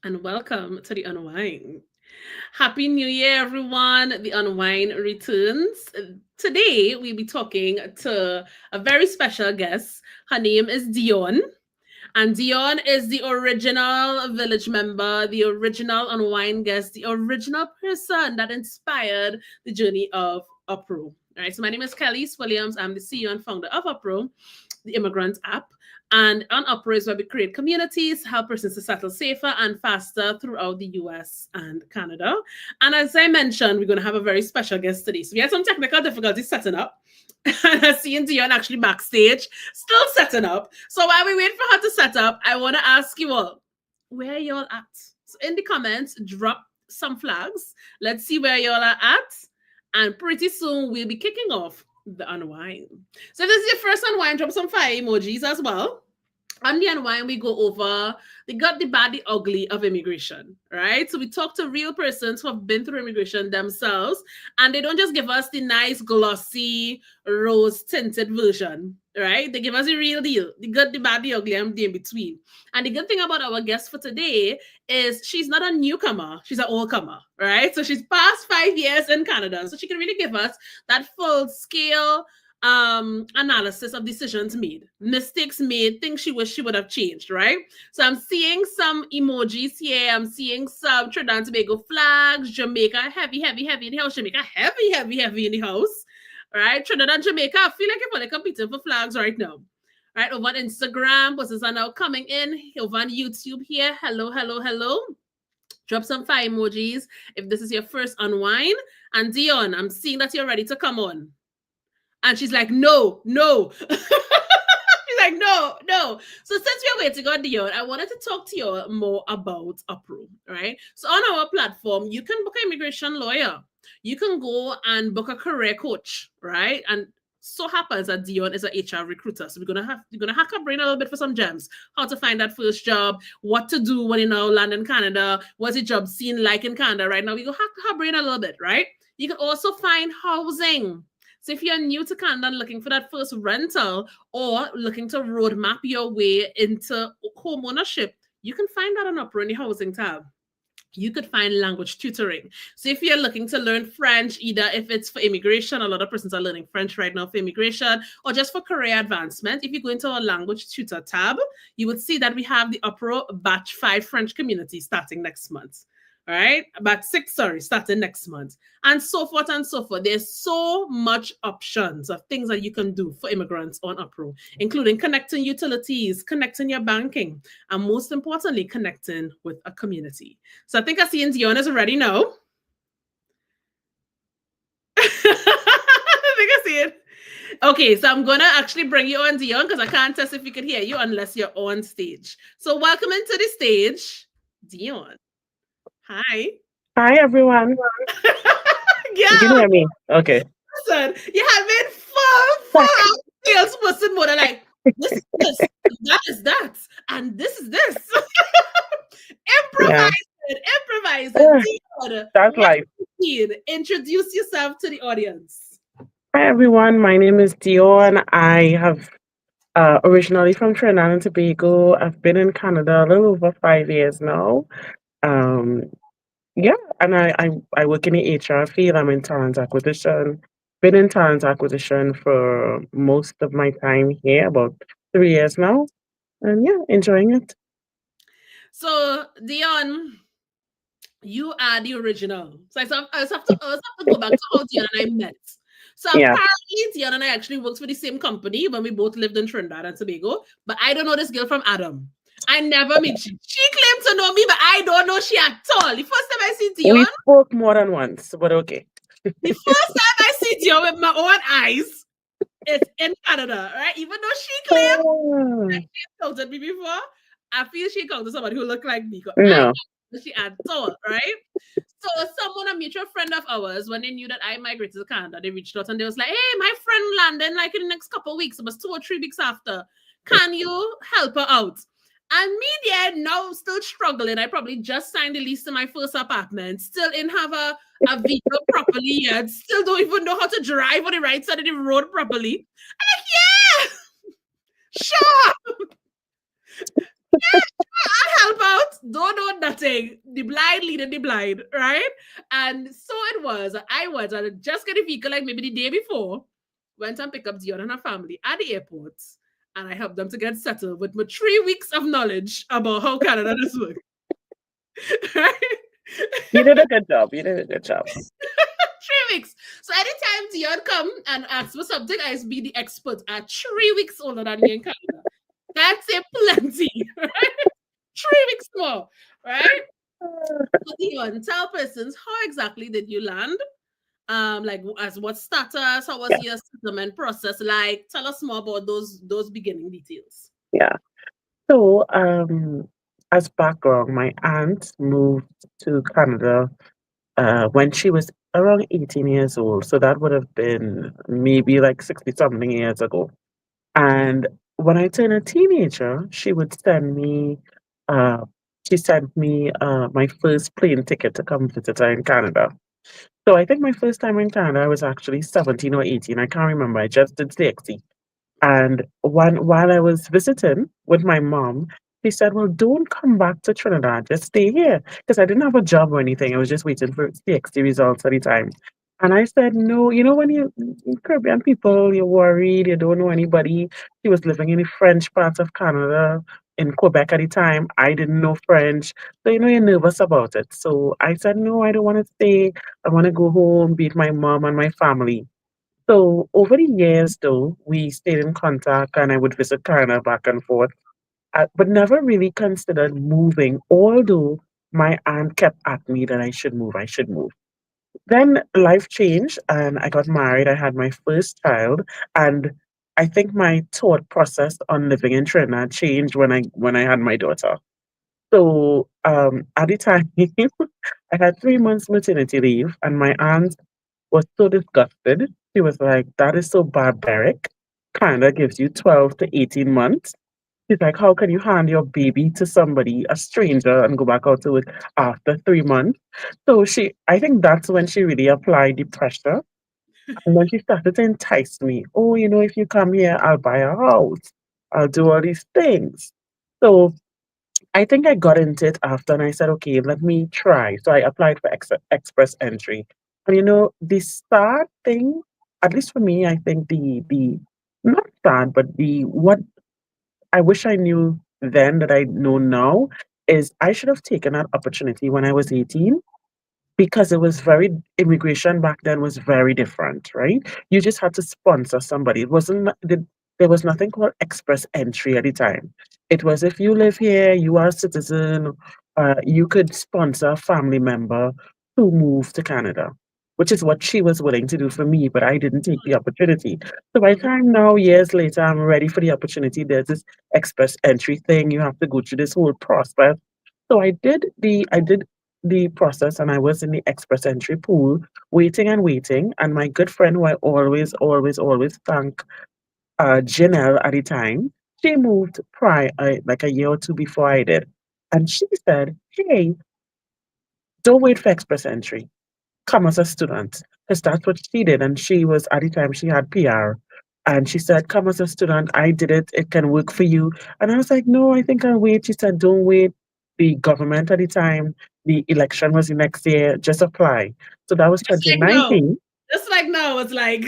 and welcome to the UnWine. Happy New Year, everyone. The UnWine returns. Today, we'll be talking to a very special guest. Her name is Dionne. And Dion is the original village member, the original UnWine guest, the original person that inspired the journey of Upro. All right, so my name is Kelly Williams. I'm the CEO and founder of Upro, the immigrant app. And on Upro is where we create communities, help persons to settle safer and faster throughout the US and Canada. And as I mentioned, we're going to have a very special guest today. So we had some technical difficulties setting up. And I see Dion actually backstage, still setting up. So while we wait for her to set up, I want to ask you all, where y'all at? So in the comments, drop some flags. Let's see where y'all are at. And pretty soon we'll be kicking off the unwind. So if this is your first unwind, drop some fire emojis as well. On the unwind, we go over the good, the bad, the ugly of immigration, right? So we talk to real persons who have been through immigration themselves, and they don't just give us the nice, glossy, rose-tinted version, right? They give us the real deal, the good, the bad, the ugly, and the in between. And the good thing about our guest for today is she's not a newcomer, she's an old-comer, right? So she's past 5 years in Canada, so she can really give us that full-scale analysis of decisions made, mistakes made, things she wished she would have changed, right? So I'm seeing some emojis here. I'm seeing some Trinidad and Tobago flags, Jamaica heavy in the house, Jamaica heavy in the house, right? Trinidad and Jamaica, I feel like you're probably competing for flags right now. Right, over on Instagram, buses are now coming in. Over on YouTube here, hello. Drop some fire emojis if this is your first unwind. And Dion, I'm seeing that you're ready to come on. And she's like, no. She's like, no. So since we're waiting on Dion, I wanted to talk to you more about Upro, right? So on our platform, you can book an immigration lawyer. You can go and book a career coach, right? And so happens that Dion is an HR recruiter. So we're gonna hack her brain a little bit for some gems. How to find that first job, what to do when you now land in Canada, what's the job scene like in Canada right now. We go hack her brain a little bit, right? You can also find housing. So if you're new to Canada and looking for that first rental or looking to roadmap your way into home ownership, you can find that on Upro in the housing tab. You could find language tutoring. So if you're looking to learn French, either if it's for immigration, a lot of persons are learning French right now for immigration, or just for career advancement, if you go into our language tutor tab, you would see that we have the Upro Batch 5 French community starting next month. All right, about 6, starting next month, and so forth and so forth. There's so much options of things that you can do for immigrants on Upro, including connecting utilities, connecting your banking, and most importantly, connecting with a community. So I think I see Dionne is ready now. I think I see it. Okay, so I'm gonna actually bring you on, Dion, because I can't test if we could hear you unless you're on stage. So welcome into the stage, Dion. Hi. Hi, everyone. Yeah. You can hear me? Okay. Listen, you have been full salesperson more than like this, that is that, and this is this. Yeah. Improvise. That's life. Introduce yourself to the audience. Hi, everyone. My name is Dion. I have originally from Trinidad and Tobago. I've been in Canada a little over 5 years now. Um, yeah, and I work in the HR field. I'm in talent acquisition. Been in talent acquisition for most of my time here, about 3 years now. And yeah, enjoying it. So, Dion, you are the original. So I just have to go back to how Dion and I met. So Yeah. apparently, Dion and I actually worked for the same company when we both lived in Trinidad and Tobago. But I don't know this girl from Adam. I never met she. She claimed to know me, but I don't know she at all. The first time I see Dion, We spoke more than once, but okay. the first time I see Dion with my own eyes, it's in Canada, right? Even though she claimed that she encountered me before, I feel she encountered somebody who looked like me. No. She at all, right? So someone, a mutual friend of ours, when they knew that I migrated to Canada, they reached out and they was like, hey, my friend landed like in the next couple of weeks. It was 2 or 3 weeks after. Can you help her out? And me there now still struggling. I probably just signed the lease to my first apartment. Still in have a vehicle properly yet. Still don't even know how to drive on the right side of the road properly. I'm like, yeah, sure. Yeah, I'll help out. Don't know thing, the blind leading the blind, right? And so it was. I was. I just get a vehicle like maybe the day before. Went and picked up Dion and her family at the airport. And I helped them to get settled with my 3 weeks of knowledge about how Canada does work. Right? You did a good job. You did a good job. 3 weeks. So anytime Dion come and ask for something, I be the expert at 3 weeks older than me in Canada. That's a plenty, right? 3 weeks more, right? So Dion, tell persons how exactly did you land? Like as what status? How was Yeah, your settlement process like? Tell us more about those beginning details. yeah. So, as background, my aunt moved to Canada when she was around 18 years old. So that would have been maybe like 60 something years ago. And when I turned a teenager, uh, she sent me my first plane ticket to come visit her in Canada. So I think my first time in Canada, I was actually 17 or 18. I can't remember. I just did CXC. And while I was visiting with my mom, she said, "Well, don't come back to Trinidad. Just stay here." Because I didn't have a job or anything. I was just waiting for CXT results at the time. And I said, "No, you know, when Caribbean people, you're worried, you don't know anybody." She was living in the French part of Canada, in Quebec at the time. I didn't know French. So, you're nervous about it. So I said, "No, I don't want to stay. I want to go home, be with my mom and my family." So over the years, though, we stayed in contact and I would visit Canada back and forth, but never really considered moving, although my aunt kept at me that I should move, I should move. Then life changed and I got married. I had my first child, and I think my thought process on living in Trinidad changed when I had my daughter. So at the time, I had 3 months maternity leave, and my aunt was so disgusted. She was like, "That is so barbaric. Kinda gives you 12 to 18 months." She's like, "How can you hand your baby to somebody, a stranger, and go back out to it after 3 months?" So I think that's when she really applied the pressure. And then she started to entice me. "Oh, if you come here, I'll buy a house. I'll do all these things." So I think I got into it after and I said, "Okay, let me try." So I applied for express entry. And the sad thing, at least for me, I think the not sad, but the what I wish I knew then that I know now is I should have taken that opportunity when I was 18, because it was very immigration back then was very different, right? You just had to sponsor somebody. It wasn't there was nothing called express entry at the time. It was, if you live here, you are a citizen, you could sponsor a family member to move to Canada, which is what she was willing to do for me, but I didn't take the opportunity. So by the Mhm. time now, years later, I'm ready for the opportunity. There's this express entry thing. You have to go through this whole process. So I did the process and I was in the express entry pool, waiting and waiting. And my good friend, who I always, always, always thank, Janelle at the time, she moved like a year or two before I did. And she said, "Hey, don't wait for express entry. Come as a student." Because that's what she did. And she was, at the time, she had PR. And she said, "Come as a student. I did it. It can work for you." And I was like, "No, I think I'll wait." She said, "Don't wait. The government at the time, the election was the next year. Just apply." So that was Just like now. 2019. Just like now, it's like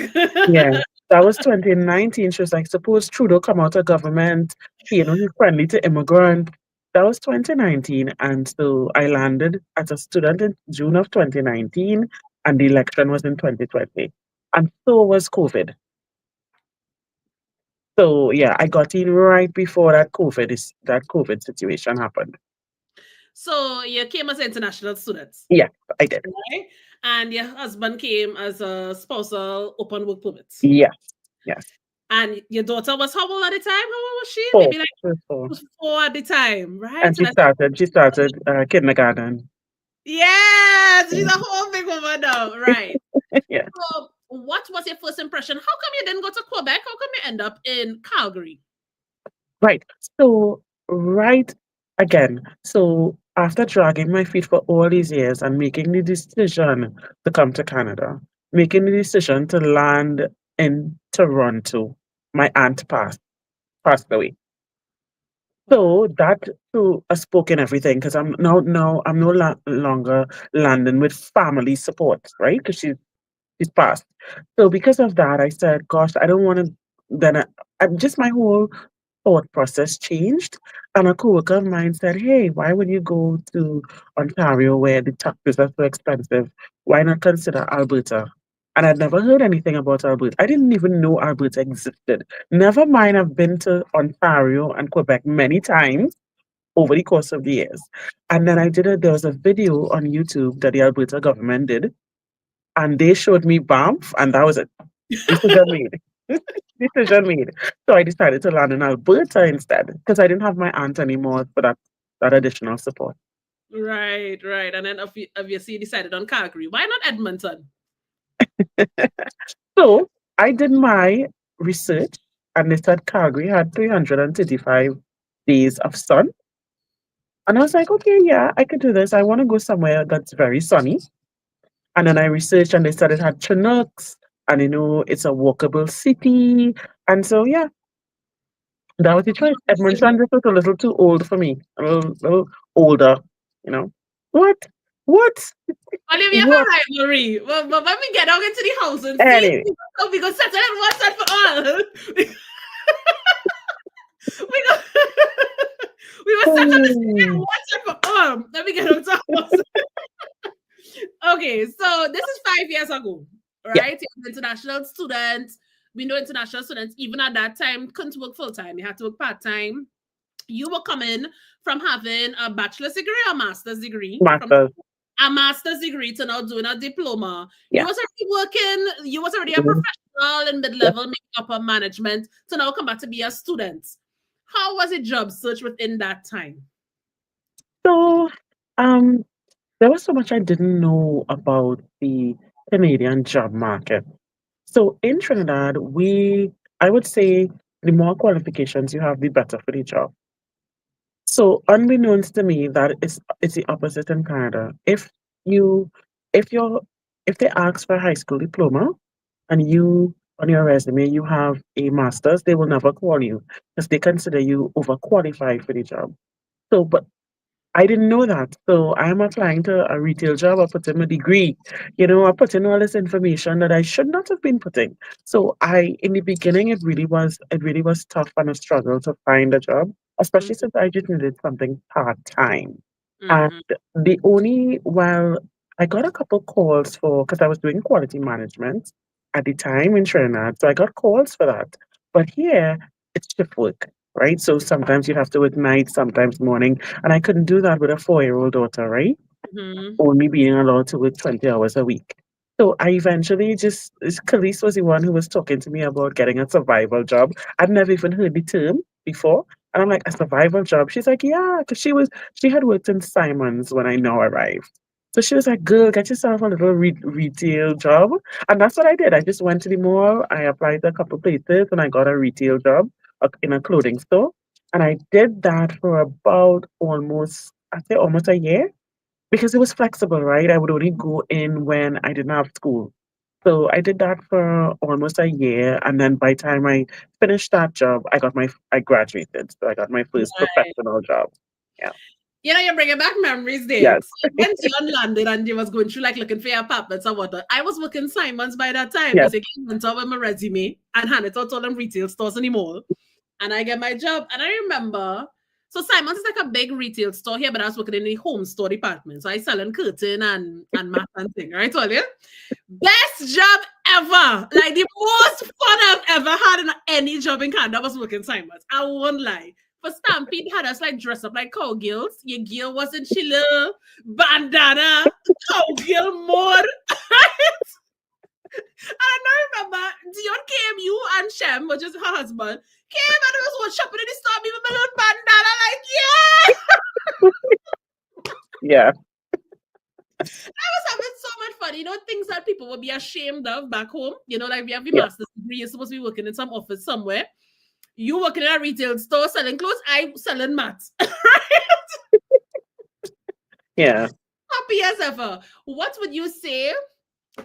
Yeah, that was 2019. She was like, "Suppose Trudeau come out of government, he's friendly to immigrant." That was 2019. And so I landed as a student in June of 2019, and the election was in 2020. And so was COVID. So yeah, I got in right before that COVID situation happened. so you came as an international student, Yeah, I did. right? And your husband came as a spousal open work permit. Yes, yes. And your daughter was how old at the time? How old was she? Four. Maybe like She was four. was 4 at the time, right? And So that's she started kindergarten. yes, she's a Mm. whole big woman now, right? Yeah. So, what was your first impression? How come you didn't go to Quebec? How come you end up in Calgary? Right. So, right again. So, after dragging my feet for all these years and making the decision to come to Canada, making the decision to land in Toronto, my aunt passed away. Wow. So that too spoke in everything because I'm I'm no longer landing with family support, right? Because she's passed. So because of that, I said, "Gosh, I don't want to." Then I'm just my whole thought process changed, and a coworker of mine said, "Hey, why would you go to Ontario where the taxes are so expensive? Why not consider Alberta?" And I'd never heard anything about Alberta. I didn't even know Alberta existed. Never mind, I've been to Ontario and Quebec many times over the course of the years. And then there was a video on YouTube that the Alberta government did, and they showed me Banff, and that was it. Decision made. Decision made. So I decided to land in Alberta instead because I didn't have my aunt anymore for that additional support. Right, right. And then obviously you decided on Calgary. Why not Edmonton? So I did my research, and they said Calgary had 335 days of sun. And I was like, okay, yeah, I could do this. I want to go somewhere that's very sunny. And then I researched, and they said it had Chinooks, and it's a walkable city. And so, yeah, that was the choice. Edmonton just was a little too old for me, little older, you know. What? What? Olivia for What? rivalry. But when we get out into the house and see, Anyway. we go settle it once and for all. we go, we will settle this Hmm. once and for all. Let me get out the house. Okay, so this is 5 years ago, Yeah, right? You're an international student. We know international students, even at that time, couldn't work full time. You had to work part time. You were coming from having a bachelor's degree or master's degree, from masters. a master's degree to now doing a diploma. You Yeah. was already working, you was already a Mhm. professional in Yeah. mid-level makeup and management to now come back to be a student. How was a job search within that time? So, um, there was so much I didn't know about the Canadian job market. So in Trinidad, I would say, the more qualifications you have, the better for the job. So unbeknownst to me, that it's the opposite in Canada. You, if you're, if they ask for a high school diploma and you on your resume you have a master's, they will never call you because they consider you overqualified for the job. So, but I didn't know that. So I am applying to a retail job. I put in a degree. I put in all this information that I should not have been putting. So in the beginning, it really was tough and a struggle to find a job, especially since I just needed something part time. And Mm-hmm. well, I got a couple calls because I was doing quality management at the time in Trinidad. So I got calls for that. But here, it's shift work, right? So sometimes you have to work night, sometimes morning. And I couldn't do that with a 4-year-old daughter, right? Mm-hmm. Only being allowed to work 20 hours a week. So I eventually Khalees was the one who was talking to me about getting a survival job. I'd never even heard the term before. And I'm like, a survival job? She's like, yeah, because she had worked in Simon's when I now arrived. So she was like, girl, get yourself a little retail job. And that's what I did. I just went to the mall, I applied to a couple places, and I got a retail job in a clothing store. And I did that for about I'd say almost a year because it was flexible, right? I would only go in when I didn't have school. So I did that for almost a year, and then by the time I finished that job, I graduated. So I got my first Right. professional job. Yeah. You're bringing back memories there. Yes. So when Dion landed and they was going through like looking for your apartments or whatnot, I was working Simons by that time Yes. because they went out with my resume and handed it out to all them retail stores anymore. And I get my job. And I remember, so Simon's is like a big retail store here, but I was working in the home store department. So I selling curtain and mat and thing, right? Told you. Best job ever. Like the most fun I've ever had in any job in Canada was working Simon's. I won't lie. For Stampede had us like dress up like cowgirls. Your girl was in chiller, bandana, cowgirl mode. And I remember Dion came, you and Shem, which is her husband, came and was one shopping in the store, me with my little bandana, like, yeah! Yeah. I was having so much fun. Things that people would be ashamed of back home. Like we have the Yeah. master's degree, you're supposed to be working in some office somewhere. You working in a retail store selling clothes, I selling mats. Yeah. Happy as ever. What would you say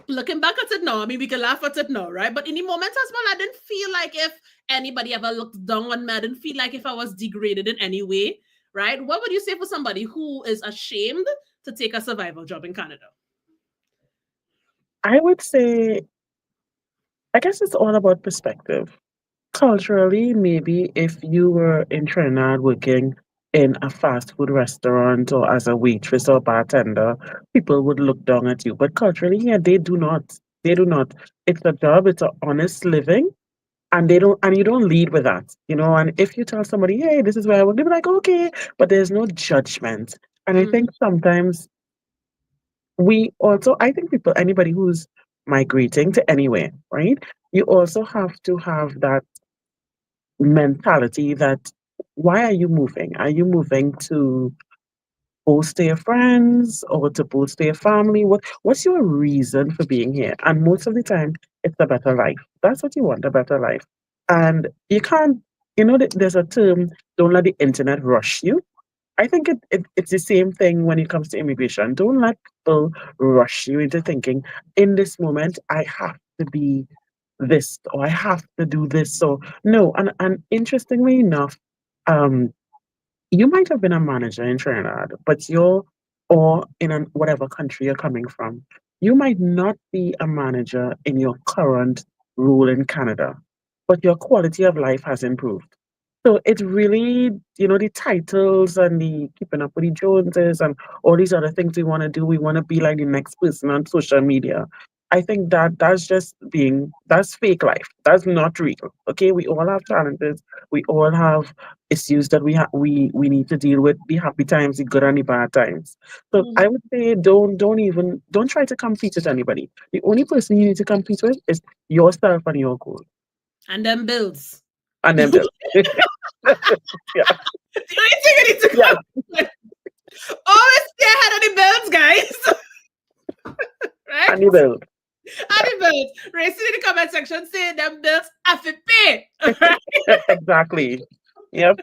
Looking back at it now, I mean, we can laugh at it now, right? But in the moment as well, I didn't feel like if anybody ever looked down on me. I didn't feel like if I was degraded in any way, right? What would you say for somebody who is ashamed to take a survival job in Canada? I would say, I guess it's all about perspective. Culturally, maybe if you were in Trinidad working in a fast food restaurant or as a waitress or bartender, people would look down at you. But culturally, here, they do not. They do not. It's a job, it's an honest living, and they don't, and you don't lead with that, you know. And if you tell somebody, hey, this is where I work, they'll be like, okay, but there's no judgment. And I think Mhm. sometimes we also, I think people, anybody who's migrating to anywhere, right? You also have to have that mentality that why are you moving? Are you moving to boast to your friends or to boast to your family? What's your reason for being here? And most of the time, it's a better life. That's what you want, a better life. And you can't, you know, there's a term, don't let the internet rush you. I think it's the same thing when it comes to immigration. Don't let people rush you into thinking, in this moment, I have to be this or I have to do this. So no, and interestingly enough, um, you might have been a manager in Trinidad, but you're or in whatever country you're coming from, you might not be a manager in your current role in Canada, but your quality of life has improved. So it's really, you know, the titles and the keeping up with the Joneses and all these other things we want to do. We want to be like the next person on social media. I think that that's just being, that's fake life. That's not real. Okay. We all have challenges. We all have issues that we need to deal with, the happy times, the good and the bad times. So I Mhm. would say don't try to compete with anybody. The only person you need to compete with is yourself and your goal. And them bills. And then The yeah. only thing I need to Yes. come with. Always stay ahead of the bills, guys. Right? And you will. And the bills. Racing in the comment section saying them bills have to pay. Right? Exactly. Yep.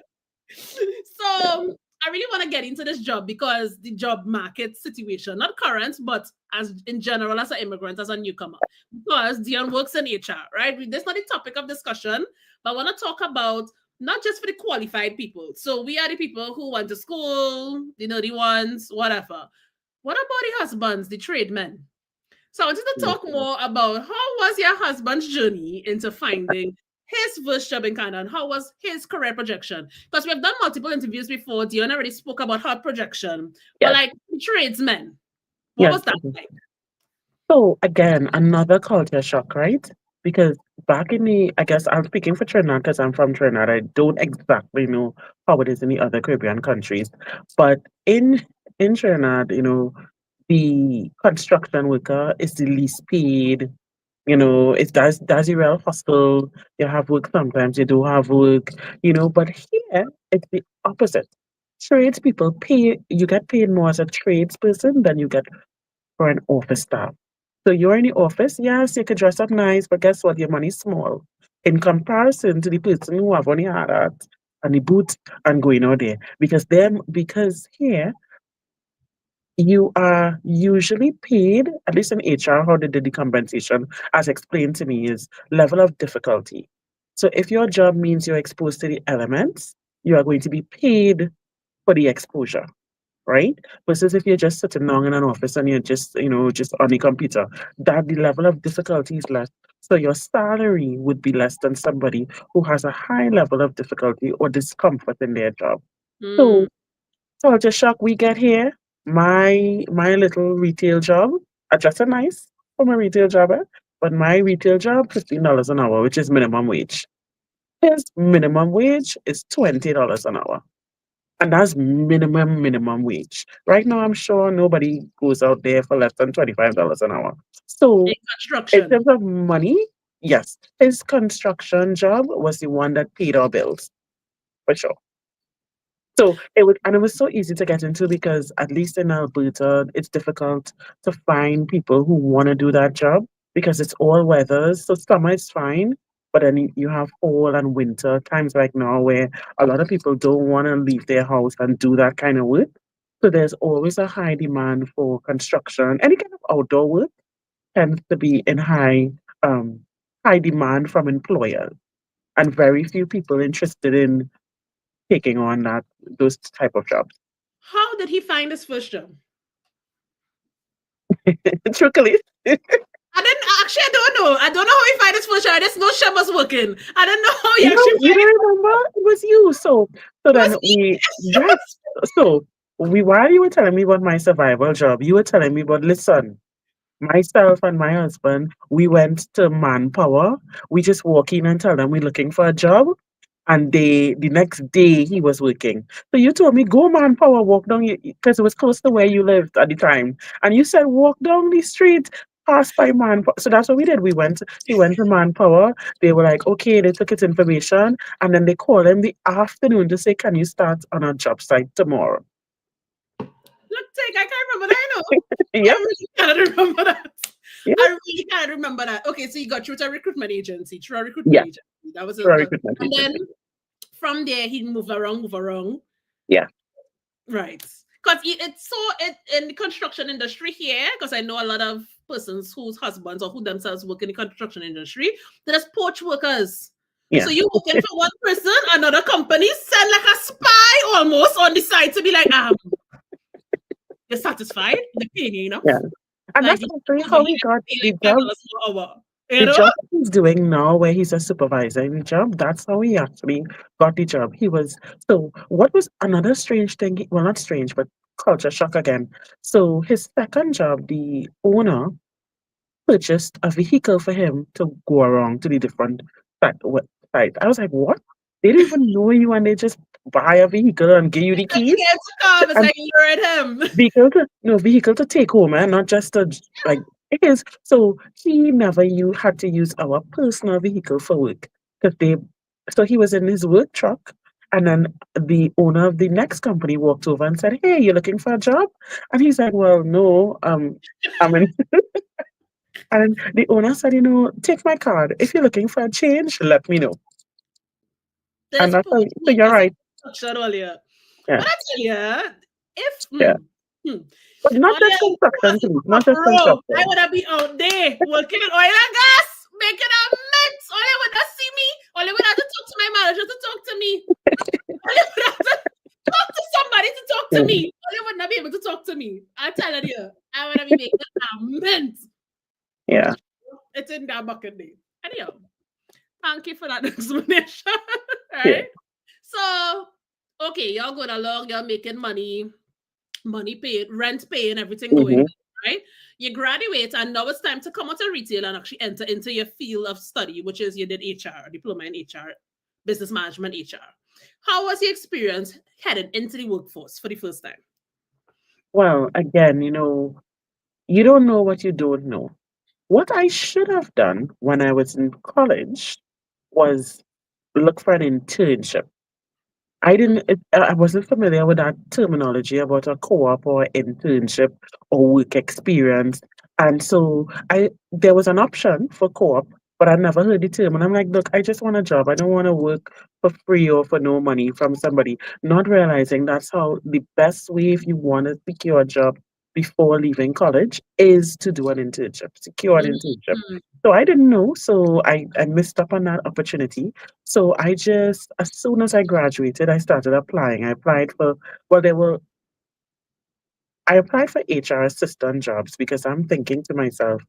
So I really want to get into this job because the job market situation, not current, but as in general, as an immigrant, as a newcomer, because Dion works in HR, right? That's not the topic of discussion, but I want to talk about not just for the qualified people. So we are the people who went to school, the nerdy ones, whatever. What about the husbands, the tradesmen? So I wanted to Mm. talk more about how was your husband's journey into finding his first job in Canada and how was his career projection? Because we've done multiple interviews before. Dion already spoke about her projection, but Yes. like tradesmen, what Yes. was that like? So again, another culture shock, right? Because back in the, I guess I'm speaking for Trinidad because I'm from Trinidad. I don't exactly know how it is in the other Caribbean countries, but in Trinidad, you know, the construction worker is the least paid. You know, it's that's a real hustle. You have work sometimes, you do have work, you know, but here it's the opposite. Tradespeople pay, you get paid more as a tradesperson than you get for an office staff. So you're in the office, yes, you can dress up nice, but guess what? Your money's small in comparison to the person who have on the hard hat and the boot and going out there. Because here you are usually paid, at least in HR, how they did the compensation, as explained to me, is level of difficulty. So if your job means you're exposed to the elements, you are going to be paid for the exposure, right? Versus if you're just sitting down in an office and you're just, you know, just on the computer, that the level of difficulty is less. So your salary would be less than somebody who has a high level of difficulty or discomfort in their job. Hmm. So culture shock we get here. My little retail job, adjusted nice for my retail job, but my retail job, $15 an hour, which is minimum wage. His minimum wage is $20 an hour. And that's minimum wage. Right now, I'm sure nobody goes out there for less than $25 an hour. In So, in construction. terms of money, yes, his construction job was the one that paid our bills, for sure. So it was so easy to get into because at least in Alberta, it's difficult to find people who want to do that job because it's all weathers. So summer is fine, but then you have fall and winter times like now where a lot of people don't want to leave their house and do that kind of work. So there's always a high demand for construction, any kind of outdoor work. tends to be in um, high demand from employers, and very few people interested in taking on those type of jobs. How did he find his first job? Truthfully, I didn't actually. I don't know. I don't know how he find his first job. I just know Shem was working. I don't know how he actually you find it. don't remember? It was you. So It was then me. yes. So while you were telling me about my survival job, you were telling me about, listen, myself and my husband, we went to Manpower. We just walk in and tell them we're looking for a job. And the next day he was working. So you told me, go Manpower, walk down, because it was close to where you lived at the time. And you said, walk down the street, pass by Manpower. So that's what we did. He went to Manpower. They were like, okay, they took his information. And then they called him the afternoon to say, can you start on a job site tomorrow? Look, take. I can't remember that. I know. I Yep. really cannot remember that. Yep. I really cannot remember that. Okay, so you got through to a recruitment agency. Through a recruitment Yeah. agency. That was Sorry, a good night, and then agency. from there he moved around, move around. Yeah. Right. Because it's so in the construction industry here, because I know a lot of persons whose husbands or who themselves work in the construction industry, there's poach workers. So Yeah. you working for one person, another company send like a spy almost on the side to be like, you're satisfied, they're paying you Yeah. enough. And Like that's you actually over how here he got pay the like job. $5 an hour. You The know? job he's doing now, where he's a supervisor in the job, that's how he actually got the job. So what was another strange thing? Well, not strange, but culture shock again. So his second job, the owner purchased a vehicle for him to go around to the different sites. I was like, what? They don't even know you, and they just buy a vehicle and give you the It's like to keys. get to come, it's And like you're at him. vehicle to take home, and not just to like it is. So he never you had to use our personal vehicle for work because they. So he was in his work truck, and then the owner of the next company walked over and said, "Hey, you're looking for a job?" And he's like, "Well, no, I mean." And the owner said, "Take my card. If you're looking for a change, let me know." And There's that's how. poach So you're workers in right. construction earlier. Yeah, But I tell you, if yeah. hmm, But not only just I construction, was please. Not off just road, I construction. would have been out there working in oil and gas, making a mess. Only would have see me. Only would have to talk to my manager to talk to me. Only would have to talk to somebody to talk to Yeah, me. Only would not be able to talk to me. I tell you, I would have been making a mess. yeah, It's in that bucket day. Anyhow, thank you for that explanation. yeah. Right? So, okay, y'all going along, y'all making money paid, rent paying, everything going Hmm. good, right? You graduate, and now it's time to come out of retail and actually enter into your field of study, which is you did HR, diploma in HR, business management HR. How was your experience headed into the workforce for the first time? Well, again, you don't know what you don't know. What I should have done when I was in college was look for an internship. I wasn't familiar with that terminology about a co-op or internship or work experience. And so there was an option for co-op, but I never heard the term. And I'm like, look, I just want a job. I don't want to work for free or for no money from somebody. Not realizing that's how the best way if you want to secure a job before leaving college is to do an internship, secure an internship. Mhm. So I didn't know. So I missed up on that opportunity. So as soon as I graduated, I started applying. Well, I applied for HR assistant jobs because I'm thinking to myself,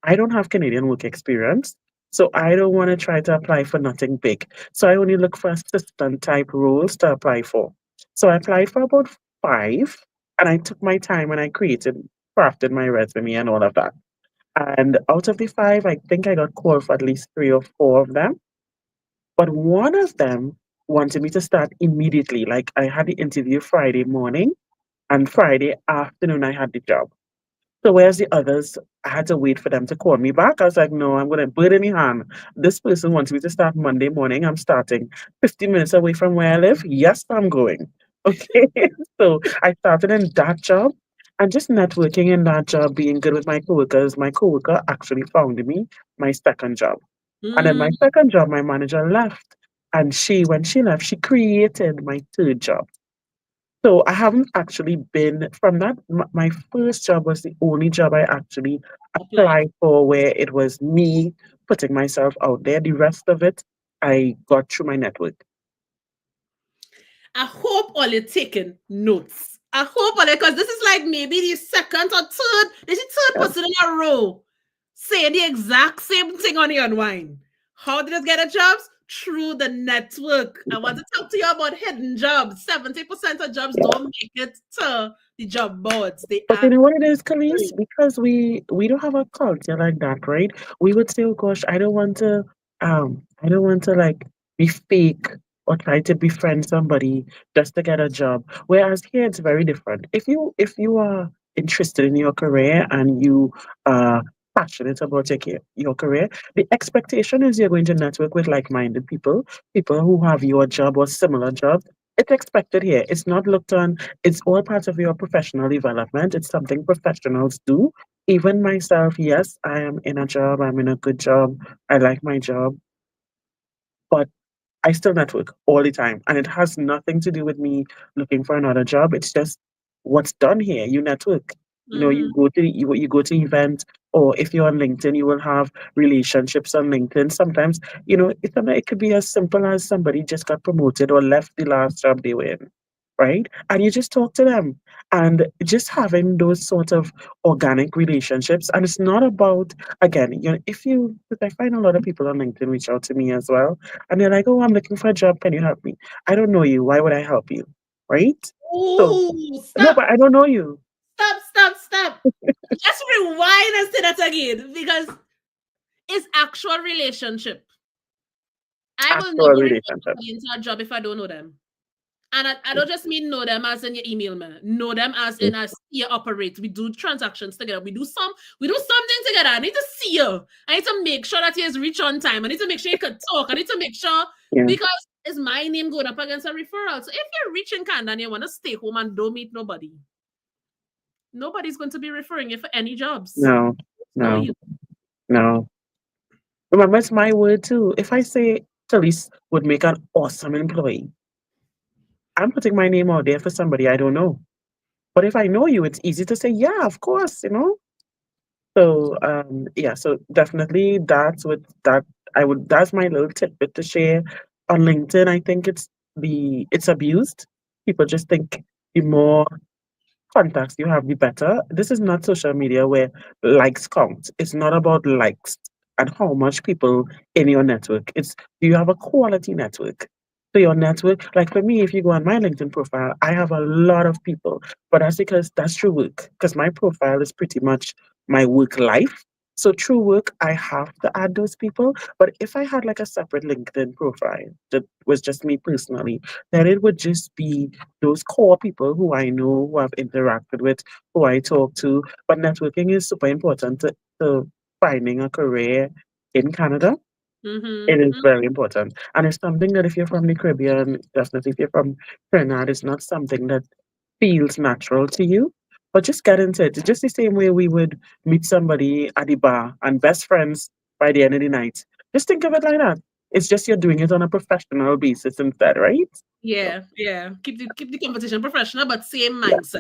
I don't have Canadian work experience. So I don't want to try to apply for nothing big. So I only look for assistant type roles to apply for. So I applied for about five, and I took my time and crafted my resume and all of that. And out of the five, I think I got called for at least three or four of them. But one of them wanted me to start immediately. Like I had the interview Friday morning, and Friday afternoon I had the job. So whereas the others, I had to wait for them to call me back. I was like, no, I'm gonna bird in the hand. This person wants me to start Monday morning. I'm starting 50 minutes away from where I live. Yes, I'm going. Okay. So I started in that job and just networking in that job, being good with my coworkers. My coworker actually found me my second job. And then my Mm. second job, my manager left. And when she left, she created my third job. So I haven't actually been from that. My first job was the only job I actually Apply. applied for where it was me putting myself out there. The rest of it, I got through my network. I hope all you're taking notes. I hope all because this is like maybe the second or third, this is third Yeah. person in a row saying the exact same thing on the unwind. How did it get a jobs? Through the network. I want to talk to you about hidden jobs. 70% of jobs Yeah. don't make it to the job boards. They But you are know what it is, Khalees? free. Because we don't have a culture like that, right? We would say, "Oh gosh, I don't want to like be fake or try to befriend somebody just to get a job." Whereas here it's very different. If you are interested in your career and you are passionate about your career, the expectation is you're going to network with like-minded people, people who have your job or similar jobs. It's expected here. It's not looked on, it's all part of your professional development. It's something professionals do. Even myself, yes, I am in a job. I'm in a good job. I like my job, but I still network all the time. And it has nothing to do with me looking for another job. It's just what's done here. You network. You know, Mm-hmm. you go to events, or if you're on LinkedIn, you will have relationships on LinkedIn. Sometimes, it could be as simple as somebody just got promoted or left the last job they were in, right? And you just talk to them, and just having those sort of organic relationships. And it's not about, again, because I find a lot of people on LinkedIn reach out to me as well, and they're like, "Oh, I'm looking for a job. Can you help me?" I don't know you. Why would I help you? Right? So, Ooh, no, stop, but I don't know you. stop. Let's rewind and say that again because it's actual relationship. I will Actual never refer relationship. somebody into a job if I don't know them. And I don't just mean know them as in your email man. Know them as Mm. in as you operate. We do transactions together. We do something together. I need to see you. I need to make sure that you is reach on time. I need to make sure you can talk. I need to make sure Yeah. because it's my name going up against a referral. So if you're reaching Canada and you want to stay home and don't meet nobody, nobody's going to be referring you for any jobs. No, No, no, you. no. Remember, it's my word too. If I say Talise would make an awesome employee, I'm putting my name out there for somebody I don't know. But if I know you, it's easy to say, yeah, of course. So yeah, so definitely that's my little tidbit to share on LinkedIn. I think it's abused. People just think the more contacts you have, the better. This is not social media where likes count. It's not about likes and how much people in your network. It's, do you have a quality network? So your network, like for me, if you go on my LinkedIn profile, I have a lot of people, but that's because that's true work. Because my profile is pretty much my work life. So through work, I have to add those people. But if I had like a separate LinkedIn profile that was just me personally, then it would just be those core people who I know, who I've interacted with, who I talk to. But networking is super important to finding a career in Canada. It is Mm-hmm. very important. And it's something that if you're from the Caribbean, definitely if you're from Trinidad, it's not something that feels natural to you. But just get into it. It's just the same way we would meet somebody at the bar and best friends by the end of the night. Just think of it like that. It's just you're doing it on a professional basis instead, right? So, Yeah. Keep the conversation professional, but same yeah, mindset.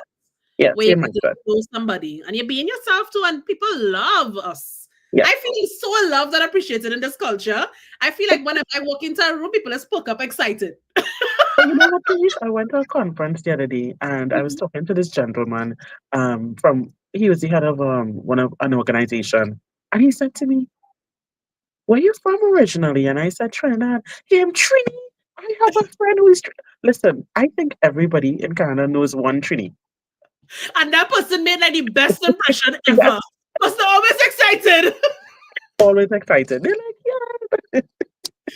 yeah, Where you same get to mindset. know somebody and you're being yourself too, and people love us. Yeah. I feel so loved and appreciated in this culture. I feel like whenever I walk into a room, people just spoke up excited. But you know what, Piyush? I went to a conference the other day and I was Mhm. talking to this gentleman he was the head of one of an organization. And he said to me, "Where you from originally?" And I said, "Trinidad." "Him, Trini. I have a friend who is Listen, I think everybody in Canada knows one Trini. And that person made like the best impression Yes, ever. Because they're always excited. always excited. They're like, yeah,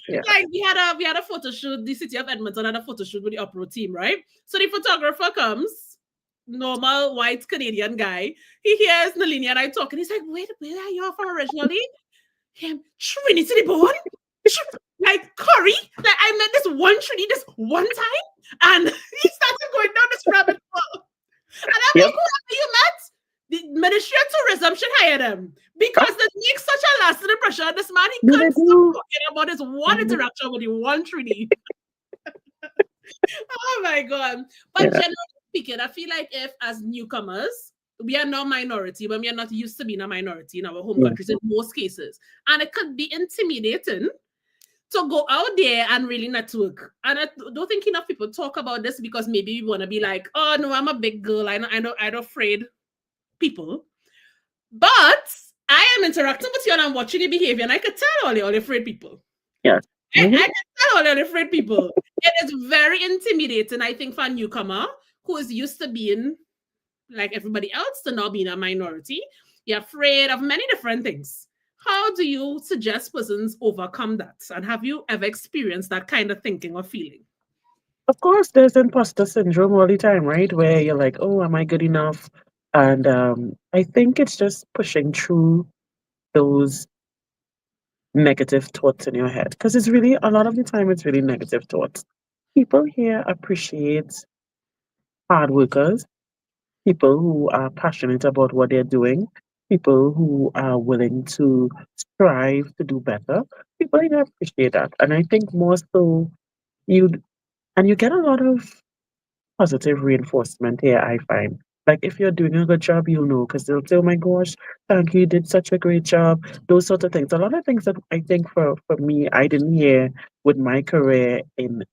yeah, Like we had a photo shoot. The city of Edmonton had a photo shoot with the opera team, right? So the photographer comes, normal white Canadian guy. He hears Nalini and I talking. He's like, "Wait, where are you from originally?" Him, Trinity born? Like curry? Like I met this one Trini this one time, and he started going down this rabbit hole. And I'm yep. like, whoever you met, the Ministry of Tourism should hire them Ah, because this makes such a lasting impression. This man, he do they couldn't stop do? talking about his one interaction with the one Trini. Oh my god! But Yeah, generally, speaking, I feel like if as newcomers, we are not minority when we are not used to being a minority in our home Yeah. countries in most cases. And it could be intimidating to go out there and really network. And I don't think enough people talk about this because maybe we want to be like, oh no, I'm a big girl. I'm not afraid people. But I am interacting with you and I'm watching your behavior and I could tell all the afraid people. Yes. I Hmm. can tell all the afraid people. It is very intimidating, I think, for a newcomer who is used to being like everybody else to not being a minority. You're afraid of many different things. How do you suggest persons overcome that? And have you ever experienced that kind of thinking or feeling? Of course, there's imposter syndrome all the time, right? Where you're like, oh, am I good enough? And I think it's just pushing through those negative thoughts in your head. Because it's really, a lot of the time, it's really negative thoughts. People here appreciate hard workers, people who are passionate about what they're doing, people who are willing to strive to do better. People here appreciate that. And I think more so, you and you get a lot of positive reinforcement here, I find. Like if you're doing a good job, you'll know because they'll say, "Oh my gosh, thank you, you did such a great job." Those sort of things. A lot of things that I think for me, I didn't hear with my career in.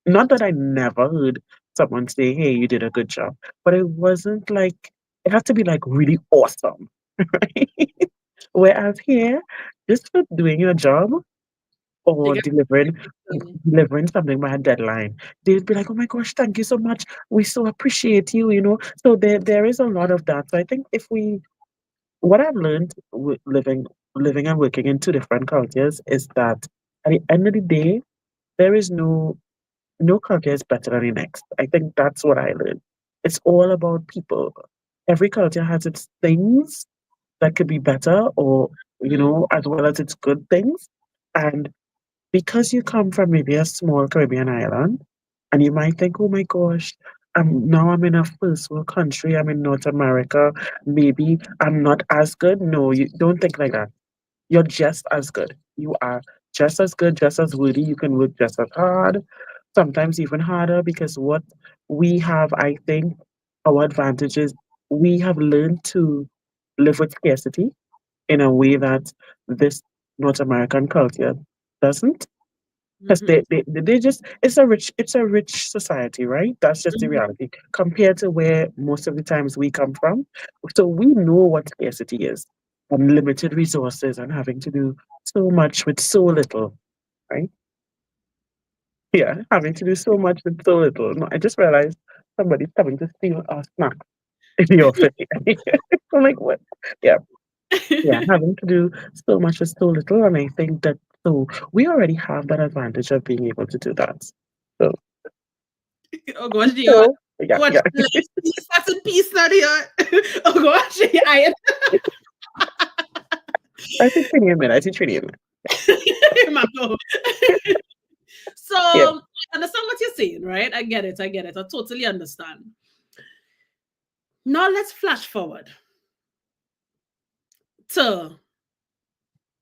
Not that I never heard someone say, "Hey, you did a good job," but it wasn't like it had to be like really awesome, right? Whereas here, just for doing your job, You or get delivering something by a deadline. They'd be like, "Oh my gosh, thank you so much. We so appreciate you," you know. So there is a lot of that. So I think if we what I've learned with living and working in two different cultures is that at the end of the day, there is no culture is better than the next. I think that's what I learned. It's all about people. Every culture has its things that could be better or as well as its good things. And because you come from maybe a small Caribbean island, and you might think, oh my gosh, now I'm in a first world country, I'm in North America, maybe I'm not as good. No, you don't think like that. You're just as good. You are just as good, just as worthy. You can work just as hard, sometimes even harder, because what we have, I think, our advantage is we have learned to live with scarcity in a way that this North American culture doesn't. Because Mhm, they just it's a rich society, right? That's just the mhm. reality compared to where most of the times we come from. So we know what scarcity is and limited resources and having to do so much with so little, right? Yeah, having to do so much with so little. No, I just realized somebody's coming to steal our snack in the office. I'm like, what? Yeah, yeah, having to do so much with so little, and I think that so we already have that advantage of being able to do that. So Oh gosh, Dion. so yeah, Watch yeah. let's peace, that's a piece now, Dion. Oh gosh, I I think Trinidad, man. I think Trinidad. am my God. So Yeah, I understand what you're saying, right? I get it. I get it. I totally understand. Now let's flash forward to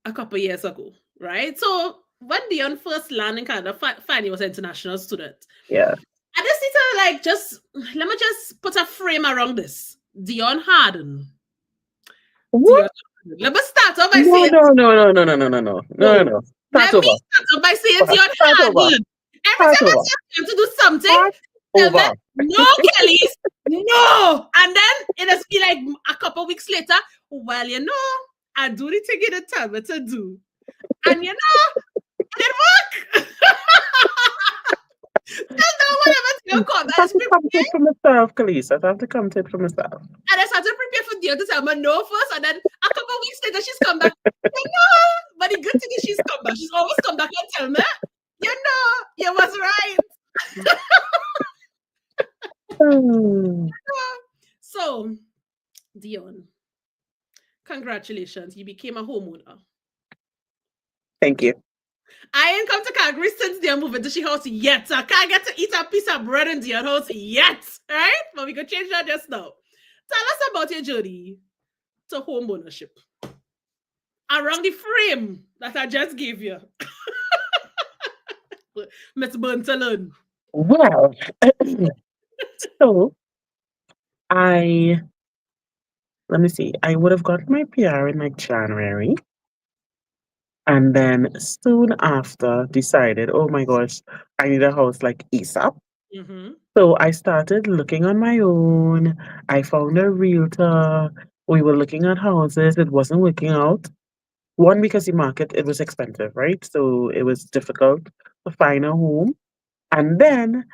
a couple years ago, right? So when Dion first landed in Canada, fine, he was an international student. yeah. I just need to like just let me just put a frame around this. Dion Harden. Dion What? Harden. Let me start off by No, saying no, no, no, no, no, no, no, no, no, no, no. no. Start Let me over. start off by saying Dion Start over. Harden. Every Start time I over. tell him to do something, Start tell me over. no, Kellys, no. And then it has be like a couple weeks later, well, I do the thing you tell me to do. And it didn't work. There's no whatever to your call. I I have just to come to it for myself, Khalees. I have to come to it for myself. and I started prepare for Dion to tell me no first, and then a couple of weeks later she's come back. No, but the good thing is she's come back. She's always come back and tell me, you was right. Hmm. So, Dion, congratulations, you became a homeowner. Thank you. I ain't come to Calgary since they're moving to she house yet. So I can't get to eat a piece of bread in Dion house yet, right? But we could change that just now. Tell us about your journey to home ownership around the frame that I just gave you. Miss Buntalon. Well, so I let me see. I would have gotten my PR in like January, and then soon after decided, oh my gosh, I need a house like ASAP. Mm-hmm. So I started looking on my own. I found a realtor. We were looking at houses. It wasn't working out. One, because the market, it was expensive, right? So it was difficult to find a home. And then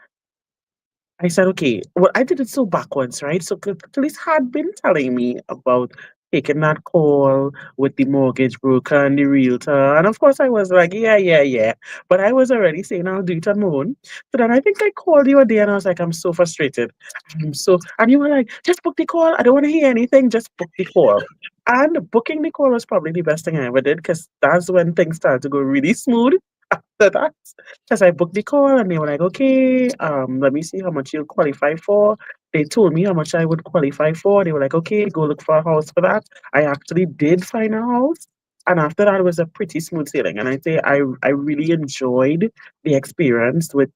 I said, okay, well, I did it so backwards, right? So police had been telling me about taking that call with the mortgage broker and the realtor. And of course, I was like, yeah, yeah, yeah. But I was already saying I'll do it on my own. So then I think I called you a day and I was like, I'm so frustrated. And you were like, just book the call. I don't want to hear anything. Just book the call. And booking the call was probably the best thing I ever did because that's when things started to go really smooth after that. Because I booked the call and they were like, okay, let me see how much you'll qualify for. They told me how much I would qualify for. They were like, okay, go look for a house for that. I actually did find a house. And after that, it was a pretty smooth sailing. And I say I really enjoyed the experience with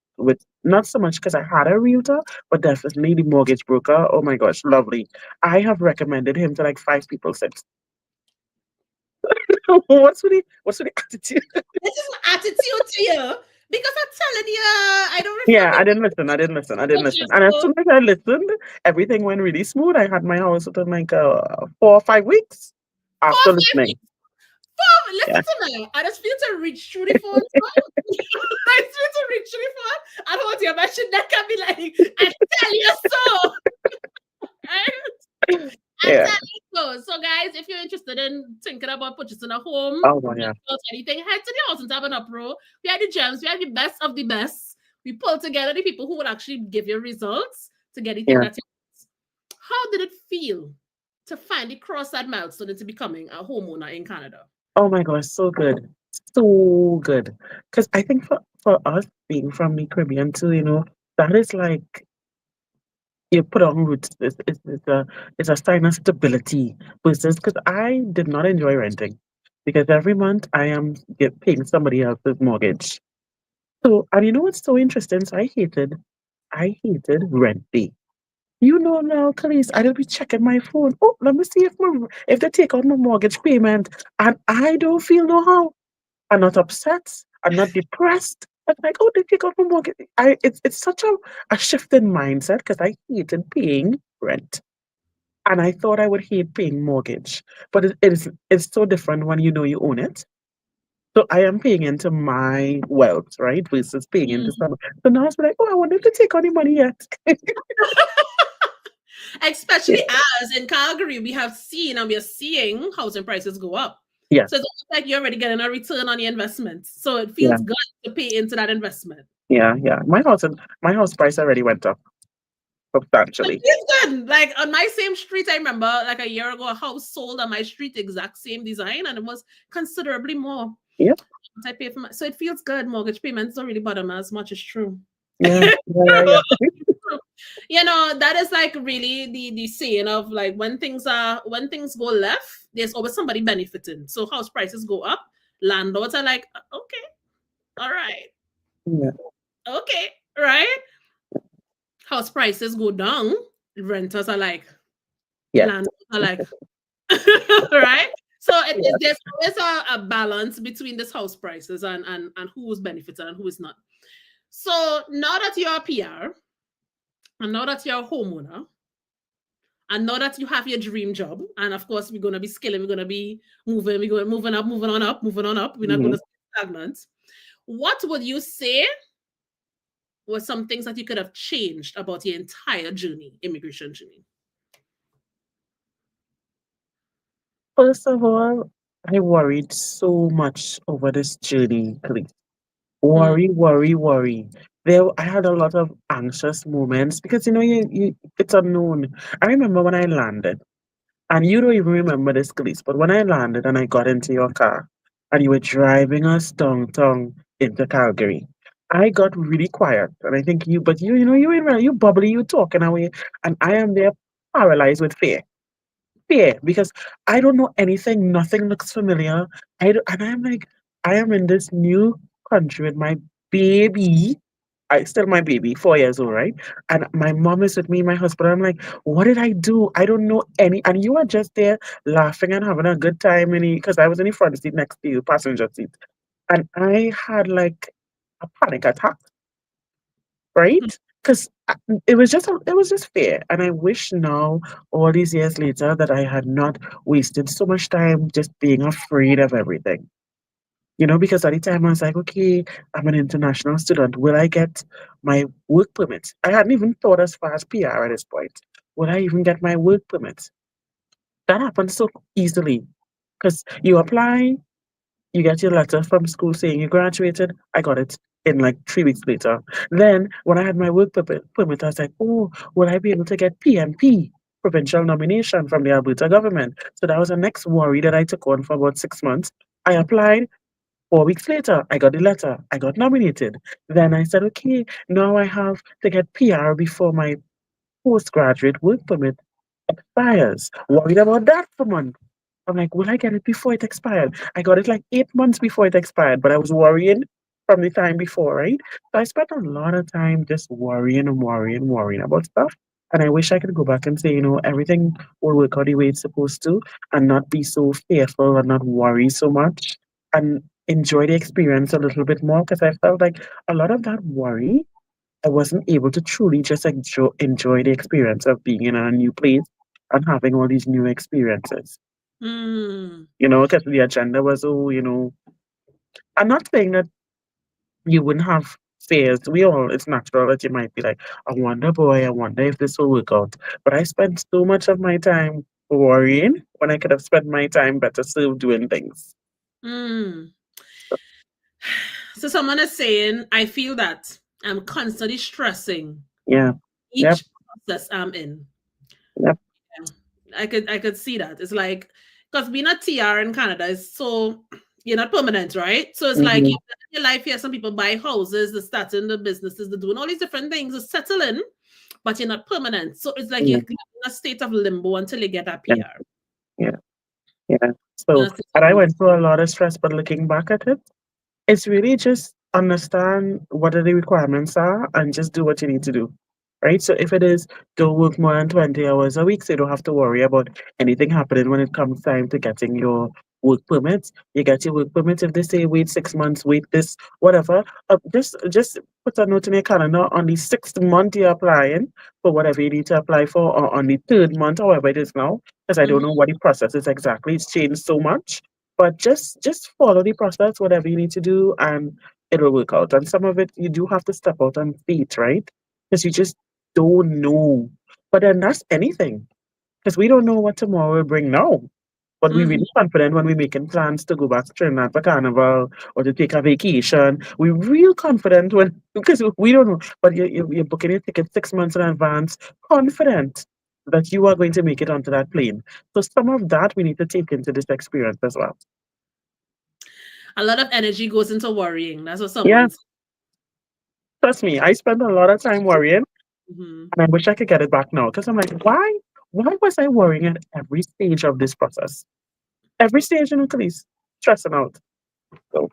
not so much because I had a realtor, but definitely the mortgage broker. Oh my gosh, lovely. I have recommended him to like 5 people since. What's with the attitude? This is my attitude to you because I'm telling you, I don't Yeah, refuse I it. didn't listen. I didn't listen. I didn't But listen. just And as go, soon as I listened, everything went really smooth. I had my house within like 4 or 5 weeks four, after 5 weeks. listening. Listen Yeah, to me. I just feel to reach through the phone. I feel to reach through the phone. I don't want your machine that can be like, I tell you so. Right? I yeah. tell you so. So, guys, if you're interested in thinking about purchasing a home, Oh my yeah, anything, head to the house and have an uproar. We are the gems. We are the best of the best. We pull together the people who will actually give you results to get the thing yeah. that you want. How did it feel to finally cross that milestone into becoming a homeowner in Canada? Oh my gosh, so good, so good. Because I think for us being from the Caribbean too, that is like you put on roots. It's a sign of stability. Versus because I did not enjoy renting because every month I am paying somebody else's mortgage. So, and you know what's so interesting? So I hated rent day. Now, Khalees, I don't be checking my phone. Oh, let me see if they take out my mortgage payment, and I don't feel no how. I'm not upset. I'm not depressed. I'm like, oh, they take out my mortgage. It's such a shift in mindset because I hated paying rent, and I thought I would hate paying mortgage, but it's so different when you know you own it. So I am paying into my wealth, right? Versus paying into Mm. someone. So now it's like, oh, I wonder if they take any money yet. Especially Yeah. as in Calgary, we have seen and we are seeing housing prices go up. So Yes. it's almost like you're already getting a return on your investment. So it Yeah. feels good to pay into that investment. Yeah. Yeah. My house price already went up It substantially. feels good. Like on my same street, I remember like a year ago, a house sold on my street, exact same design, and it was considerably more. Yeah. What I pay for so it feels good. Mortgage payments don't really bother me as much. It's true. Yeah. Yeah. Yeah. Yeah. That is like really the saying of like when things go left, there's always somebody benefiting. So house prices go up, landlords are like, okay, all right, Yeah. okay, right. House prices go down, renters are like, Yes. landlords are like, right. So Yeah. there's always a balance between this house prices and who's benefiting and who is not. So now that you're a PR and now that you're a homeowner, and now that you have your dream job, and of course we're gonna be scaling, we're gonna be moving, we're going moving up, moving on up, moving on up. We're not gonna Mhm. stay stagnant. What would you say were some things that you could have changed about your entire journey, immigration journey? First of all, I worried so much over this journey, Chloe. Worry, worry, worry. I had a lot of anxious moments because it's unknown. I remember when I landed. And you don't even remember this, Khalees, but when I landed and I got into your car and you were driving us downtown into Calgary, I got really quiet. And I think you bubbly, you talking away, and I am there paralyzed with fear. Fear, because I don't know anything, nothing looks familiar. And I'm like, I am in this new country with my baby, I still my baby, 4 years old, right? And my mom is with me, my husband. I'm like, what did I do? I don't know any. And you are just there laughing and having a good time, and because I was in the front seat next to you, passenger seat, and I had like a panic attack, right? Because it was just fair, and I wish now, all these years later, that I had not wasted so much time just being afraid of everything. Because at the time I was like, okay, I'm an international student. Will I get my work permit? I hadn't even thought as far as PR at this point. Will I even get my work permit? That happened so easily because you apply, you get your letter from school saying you graduated. I got it in like 3 weeks later. Then when I had my work permit, I was like, oh, will I be able to get PNP, provincial nomination from the Alberta government? So that was the next worry that I took on for about 6 months. I applied. 4 weeks later, I got the letter. I got nominated. Then I said, okay, now I have to get PR before my postgraduate work permit expires. Worried about that for months. I'm like, will I get it before it expired? I got it like 8 months before it expired, but I was worrying from the time before, right? So I spent a lot of time just worrying and worrying, worrying about stuff. And I wish I could go back and say, everything will work out the way it's supposed to and not be so fearful and not worry so much and enjoy the experience a little bit more because I felt like a lot of that worry, I wasn't able to truly just enjoy the experience of being in a new place and having all these new experiences. Mm. Because the agenda was, I'm not saying that you wouldn't have fears. It's natural that you might be like, I wonder, boy, I wonder if this will work out. But I spent so much of my time worrying when I could have spent my time better served doing things. Mm. So someone is saying, I feel that I'm constantly stressing Yeah. Yep. each process I'm in. Yep. Yeah. I could see that. It's like because being a TR in Canada is so you're not permanent, right? So it's like Hmm. you live your life here. Some people buy houses, they're starting the businesses, they're doing all these different things, they're settling, but you're not permanent. So it's like you're Yeah. in a state of limbo until you get a Yeah. PR. Yeah. Yeah. In So, a state and of I limbo. went through a lot of stress, but looking back at it, it's really just understand what are the requirements are and just do what you need to do. Right? So if it is don't work more than 20 hours a week, so you don't have to worry about anything happening when it comes time to getting your work permits. You get your work permit if they say wait 6 months, wait this, whatever. Just put a note in your calendar on the 6th month you're applying for whatever you need to apply for, or on the 3rd month, however it is now, because I don't know Mhm. what the process is exactly. It's changed so much, but just follow the process, whatever you need to do, and it'll work out. And some of it you do have to step out on faith, right? Because you just don't know. But then that's anything, because we don't know what tomorrow will bring now. But we Mhm. really confident when we're making plans to go back to Trinidad for Carnival or to take a vacation. We're real confident when because we don't know. But you're booking your ticket 6 months in advance, confident that you are going to make it onto that plane. So some of that we need to take into this experience as well. A lot of energy goes into worrying. That's what Yeah, someone's. trust me, I spend a lot of time worrying, Mhm. and I wish I could get it back now because I'm like, why was I worrying at every stage of this process? Every stage in Italy's stressing out. So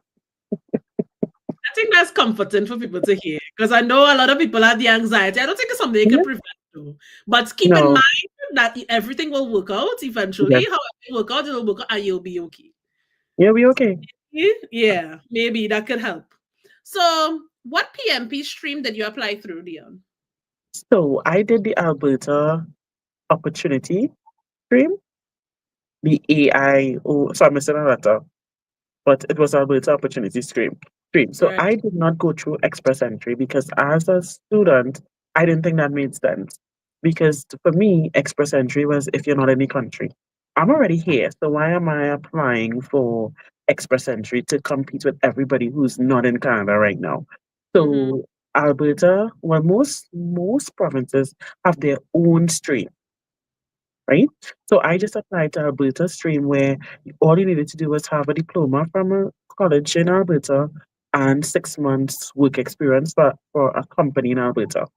I think that's comforting for people to hear because I know a lot of people have the anxiety. I don't think it's something you can yeah, prevent, though. But keep in no, mind that everything will work out eventually. yes, However it work out, it'll work out and you'll be okay. yeah, we okay. Yeah, maybe that could help. So, what PMP stream did you apply through, Dion? So I did the Alberta opportunity stream, the AI. Oh, so I'm missing a letter, but it was Alberta opportunity stream. So Right. I did not go through express entry because as a student, I didn't think that made sense. Because for me, express entry was if you're not in the country. I'm already here, so why am I applying for express entry to compete with everybody who's not in Canada right now? Mm-hmm. So Alberta, well, most provinces have their own stream, right? So I just applied to Alberta stream where all you needed to do was have a diploma from a college in Alberta and 6 months work experience for a company in Alberta.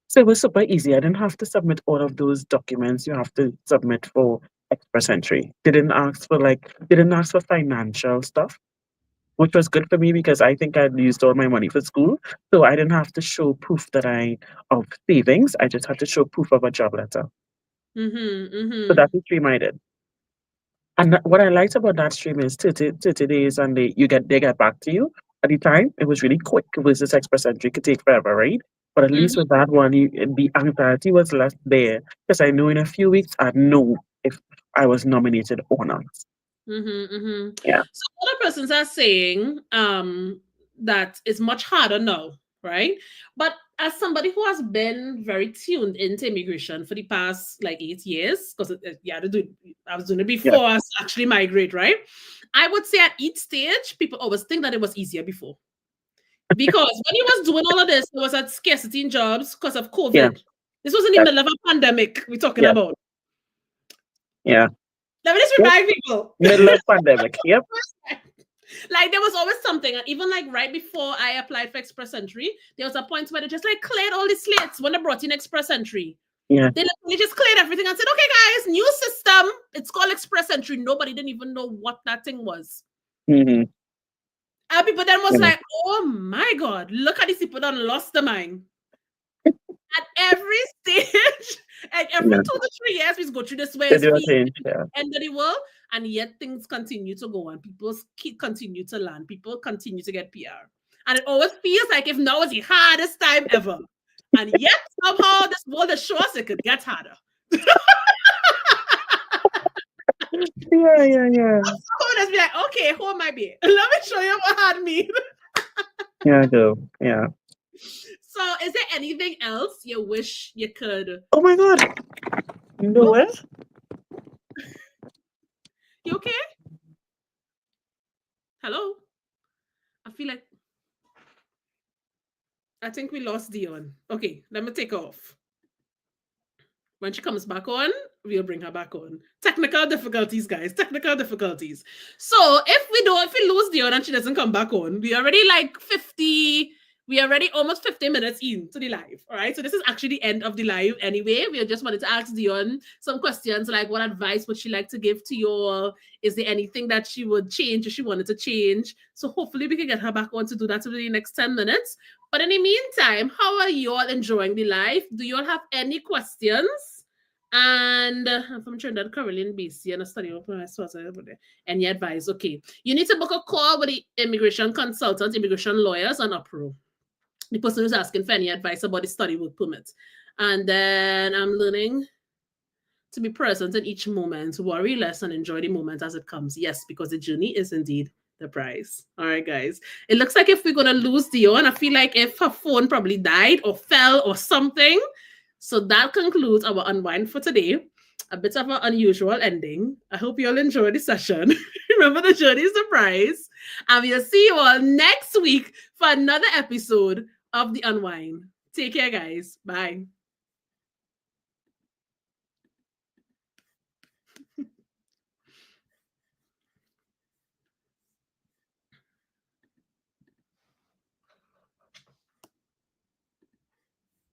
So it was super easy. I didn't have to submit all of those documents you have to submit for express entry. They didn't ask for financial stuff. which was good for me because I think I'd used all my money for school. So I didn't have to show proof that I of savings. I just had to show proof of a job letter. Mm-hmm. So Mm-hmm. that's the stream I did. And what I liked about that stream is 30 days and they get back to you. At the time, it was really quick. It was this express entry could take forever, right? But at least with Mm-hmm. that one, the anxiety was less there because I knew in a few weeks I'd know if I was nominated or not. Mm-hmm. Mm-hmm. Yeah, So other persons are saying that it's much harder now, right? But as somebody who has been very tuned into immigration for the past like 8 years, because yeah, I was doing it yeah, before I actually migrate, right? I would say at each stage, people always think that it was easier before. Because when he was doing all of this, there was a scarcity in jobs because of yeah, COVID. This was in the that, middle of a pandemic we're talking yeah, about. yeah. Let me just Yep. remind people. Middle of pandemic. Yep. Like there was always something, and even like right before I applied for Express Entry, there was a point where they just like cleared all the slates when they brought in Express Entry. Yeah. They literally just cleared everything and said, "Okay, guys, new system. It's called Express Entry." Nobody didn't even know what that thing was. Hmm. And people then was Yeah. like, "Oh my god, look at these people done lost their mind." At every stage, and every Yeah. 2 to 3 years, we go through this way, They it's do a feed change. Yeah. end of the world, and yet things continue to go on. People keep continue to land. People continue to get PR, and it always feels like if now is the hardest time ever, and yet somehow this world has shown us it could get harder. Yeah. Yeah. Yeah. So let's be like, okay, who am I be? Let me show you what hard means. Yeah. I do. Yeah. So, is there anything else you wish you could? Oh my God. Oh, No. you okay? Hello. I feel like I think we lost Dion. Okay, let me take her off. When she comes back on, we'll bring her back on. Technical difficulties, guys. Technical difficulties. So if we lose Dion and she doesn't come back on, we already like 50. We already almost 50 minutes into the live. All right. So this is actually the end of the live anyway. We just wanted to ask Dion some questions like what advice would she like to give to you all? Is there anything that she would change if she wanted to change? So hopefully we can get her back on to do that within the next 10 minutes. But in the meantime, how are you all enjoying the live? Do you all have any questions? And I'm from Trinidad, Caroline, BC, and I study open my source. Any advice? Okay. You need to book a call with the immigration consultant, immigration lawyers, and Upro. The person who's asking for any advice about the study work permit. And then I'm learning to be present in each moment, worry less, and enjoy the moment as it comes. Yes, because the journey is indeed the prize. All right, guys. It looks like if we're gonna lose Dion, I feel like if her phone probably died or fell or something. So that concludes our unwind for today. A bit of an unusual ending. I hope you all enjoy the session. Remember, the journey is the prize. And we'll see you all next week for another episode of the Unwind. Take care, guys. Bye.